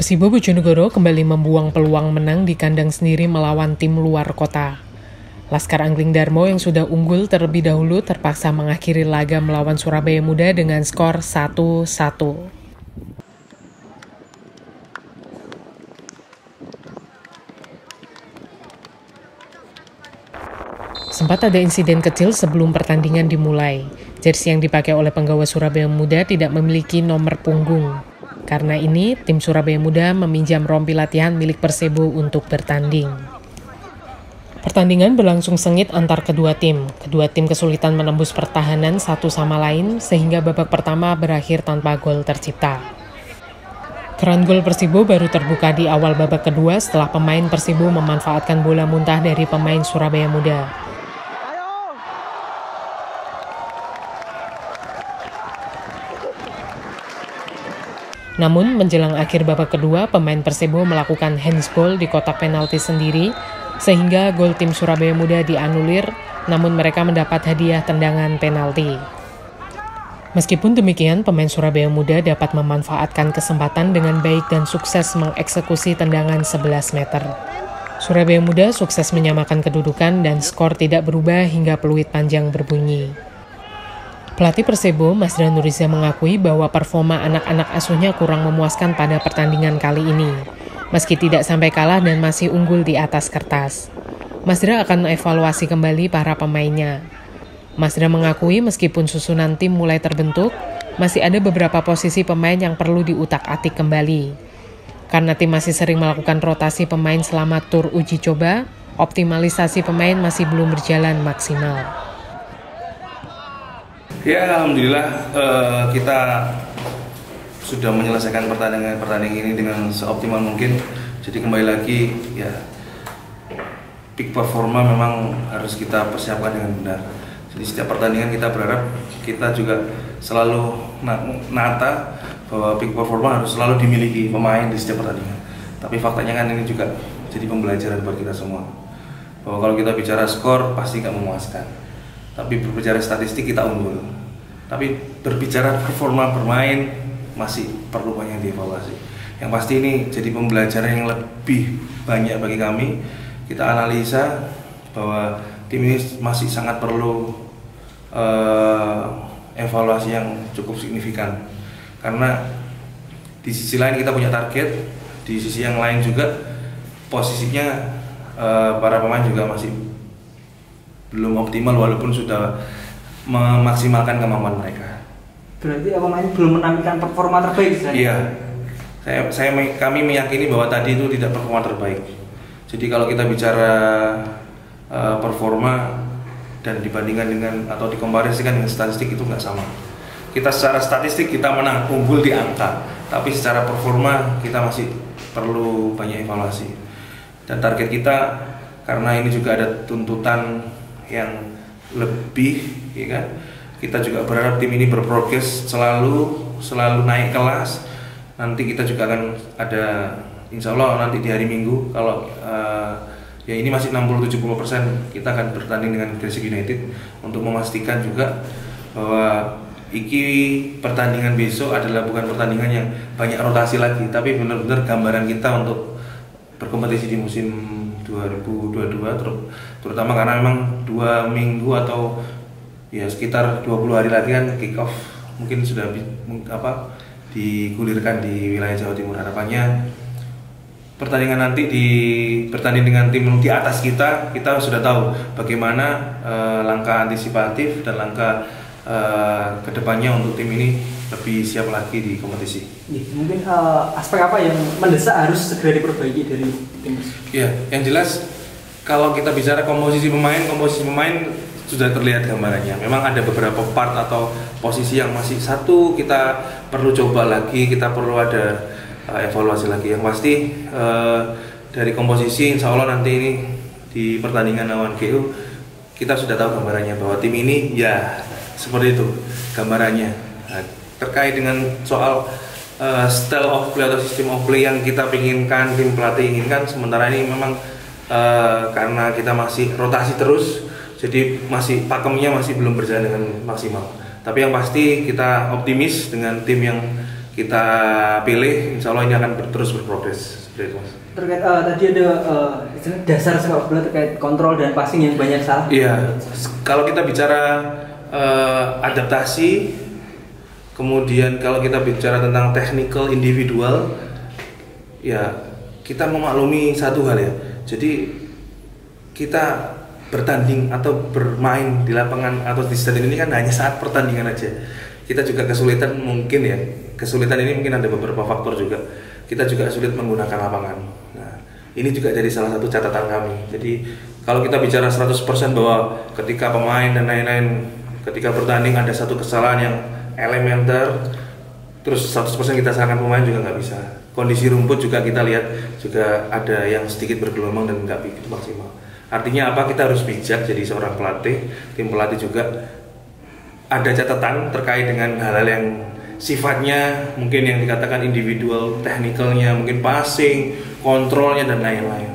Persibo Bojonegoro kembali membuang peluang menang di kandang sendiri melawan tim luar kota. Laskar Angling Darmo yang sudah unggul terlebih dahulu terpaksa mengakhiri laga melawan Surabaya Muda dengan skor 1-1. Sempat ada insiden kecil sebelum pertandingan dimulai. Jersey yang dipakai oleh penggawa Surabaya Muda tidak memiliki nomor punggung. Karena ini, tim Surabaya Muda meminjam rompi latihan milik Persibo untuk bertanding. Pertandingan berlangsung sengit antar kedua tim. Kedua tim kesulitan menembus pertahanan satu sama lain sehingga babak pertama berakhir tanpa gol tercipta. Keran gol Persibo baru terbuka di awal babak kedua setelah pemain Persibo memanfaatkan bola muntah dari pemain Surabaya Muda. Namun, menjelang akhir babak kedua, pemain Persibo melakukan handsball di kotak penalti sendiri, sehingga gol tim Surabaya Muda dianulir, namun mereka mendapat hadiah tendangan penalti. Meskipun demikian, pemain Surabaya Muda dapat memanfaatkan kesempatan dengan baik dan sukses mengeksekusi tendangan 11 meter. Surabaya Muda sukses menyamakan kedudukan dan skor tidak berubah hingga peluit panjang berbunyi. Pelatih Persibo, Masdra Nuriza mengakui bahwa performa anak-anak asuhnya kurang memuaskan pada pertandingan kali ini, meski tidak sampai kalah dan masih unggul di atas kertas. Masdra akan evaluasi kembali para pemainnya. Masdra mengakui meskipun susunan tim mulai terbentuk, masih ada beberapa posisi pemain yang perlu diutak-atik kembali. Karena tim masih sering melakukan rotasi pemain selama tur uji coba, optimalisasi pemain masih belum berjalan maksimal. Ya, alhamdulillah kita sudah menyelesaikan pertandingan ini dengan seoptimal mungkin. Jadi kembali lagi ya, peak performa memang harus kita persiapkan dengan benar. Jadi setiap pertandingan kita berharap kita juga selalu nata bahwa peak performa harus selalu dimiliki pemain di setiap pertandingan. Tapi faktanya kan ini juga jadi pembelajaran buat kita semua. Bahwa kalau kita bicara skor pasti nggak memuaskan. Tapi berbicara statistik kita unggul. Tapi berbicara performa bermain masih perlu banyak dievaluasi. Yang pasti ini jadi pembelajaran yang lebih banyak bagi kami. Kita analisa bahwa tim ini masih sangat perlu evaluasi yang cukup signifikan. Karena di sisi lain kita punya target, di sisi yang lain juga posisinya para pemain juga masih belum optimal walaupun sudah memaksimalkan kemampuan mereka. Berarti pemain belum menampilkan performa terbaik. Iya, kami meyakini bahwa tadi itu tidak performa terbaik. Jadi kalau kita bicara performa dan dibandingkan dengan atau dikomparasikan dengan statistik itu nggak sama. Kita secara statistik kita menang, unggul di angka, tapi secara performa kita masih perlu banyak evaluasi. Dan target kita karena ini juga ada tuntutan yang lebih, ya kan? Kita juga berharap tim ini berprogres selalu naik kelas. Nanti kita juga akan ada, insya Allah nanti di hari Minggu kalau ya ini masih 60-70%, kita akan bertanding dengan Gresik United untuk memastikan juga bahwa pertandingan besok adalah bukan pertandingan yang banyak rotasi lagi, tapi benar-benar gambaran kita untuk berkompetisi di musim 2022 terutama karena memang 2 minggu atau ya sekitar 20 hari lagi kan kick off mungkin sudah digulirkan di wilayah Jawa Timur. Harapannya pertandingan nanti bertanding dengan tim di atas kita sudah tahu bagaimana langkah antisipatif dan langkah kedepannya untuk tim ini lebih siap lagi di kompetisi. Mungkin aspek apa yang mendesak harus segera diperbaiki dari tim? Ya, yang jelas kalau kita bicara komposisi pemain sudah terlihat gambarannya. Memang ada beberapa part atau posisi yang masih satu kita perlu coba lagi, kita perlu ada evaluasi lagi. Yang pasti dari komposisi insya Allah nanti ini di pertandingan lawan GU kita sudah tahu gambarannya bahwa tim ini ya seperti itu gambarannya. Nah, terkait dengan soal style of play atau sistem of play yang kita inginkan, tim pelatih inginkan, sementara ini memang karena kita masih rotasi terus, jadi masih pakemnya masih belum berjalan dengan maksimal. Tapi yang pasti kita optimis dengan tim yang kita pilih, insya Allah ini akan terus berprogres. Seperti itu, Mas. Terkait tadi ada dasar sepak bola terkait kontrol dan passing yang banyak salah. Iya, kalau kita bicara adaptasi, kemudian kalau kita bicara tentang technical individual, ya kita memaklumi satu hal ya. Jadi kita bertanding atau bermain di lapangan atau di stadion ini kan hanya saat pertandingan aja. Kita juga kesulitan mungkin ya. Kesulitan ini mungkin ada beberapa faktor juga. Kita juga sulit menggunakan lapangan. Nah, ini juga jadi salah satu catatan kami. Jadi kalau kita bicara 100% bahwa ketika pemain dan lain-lain ketika bertanding ada satu kesalahan yang elementer, terus 100% kita salahkan pemain juga nggak bisa. Kondisi rumput juga kita lihat juga ada yang sedikit bergelombang dan nggak begitu maksimal. Artinya apa? Kita harus bijak jadi seorang pelatih, tim pelatih juga ada catatan terkait dengan hal-hal yang sifatnya mungkin yang dikatakan individual, technicalnya, mungkin passing, kontrolnya dan lain-lain.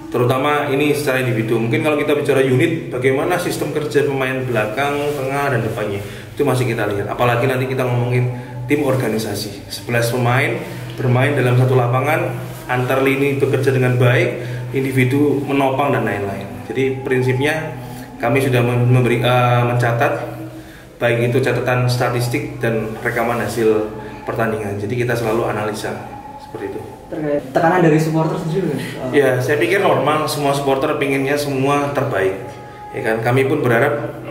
Terutama ini secara individu. Mungkin kalau kita bicara unit, bagaimana sistem kerja pemain belakang, tengah dan depannya itu masih kita lihat. Apalagi nanti kita ngomongin tim organisasi, 11 pemain bermain dalam satu lapangan, antar lini bekerja dengan baik, individu menopang dan lain-lain. Jadi prinsipnya kami sudah mencatat baik itu catatan statistik dan rekaman hasil pertandingan. Jadi kita selalu analisa seperti itu. Terkait tekanan dari supporter sendiri kan? Ya, saya pikir normal, semua supporter pinginnya semua terbaik. Ya kan, kami pun berharap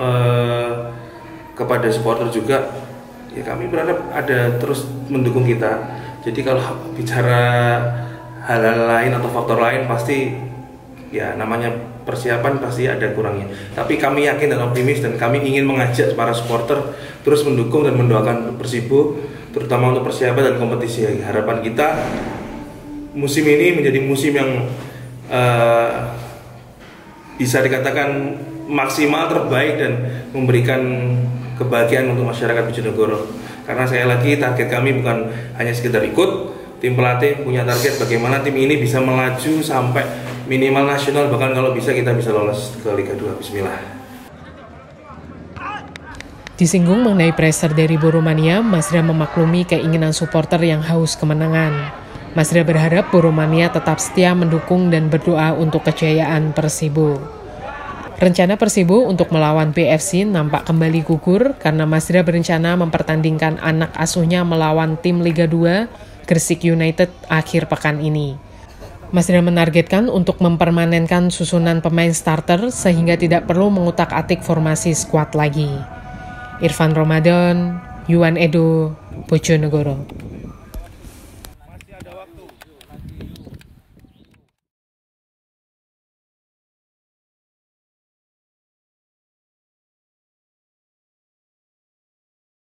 kepada supporter juga, ya kami berharap ada terus mendukung kita. Jadi kalau bicara hal-hal lain atau faktor lain pasti ya namanya persiapan pasti ada kurangnya. Tapi kami yakin dan optimis dan kami ingin mengajak para supporter terus mendukung dan mendoakan Persibo terutama untuk persiapan dan kompetisi. Harapan kita musim ini menjadi musim yang bisa dikatakan maksimal, terbaik dan memberikan kebahagiaan untuk masyarakat Bojonegoro. Karena saya lagi target kami bukan hanya sekedar ikut, tim pelatih punya target bagaimana tim ini bisa melaju sampai minimal nasional, bahkan kalau bisa kita bisa lolos ke Liga 2. Bismillah. Disinggung mengenai pressure dari Boromania, Masra memaklumi keinginan supporter yang haus kemenangan. Masra berharap Boromania tetap setia mendukung dan berdoa untuk kejayaan Persibo. Rencana Persibo untuk melawan PFC nampak kembali gugur karena Masra berencana mempertandingkan anak asuhnya melawan tim Liga 2 Gresik United akhir pekan ini. Masra menargetkan untuk mempermanenkan susunan pemain starter sehingga tidak perlu mengutak-atik formasi skuad lagi. Irfan Ramadan, Yuan Edo, Bojonegoro. Masih ada waktu.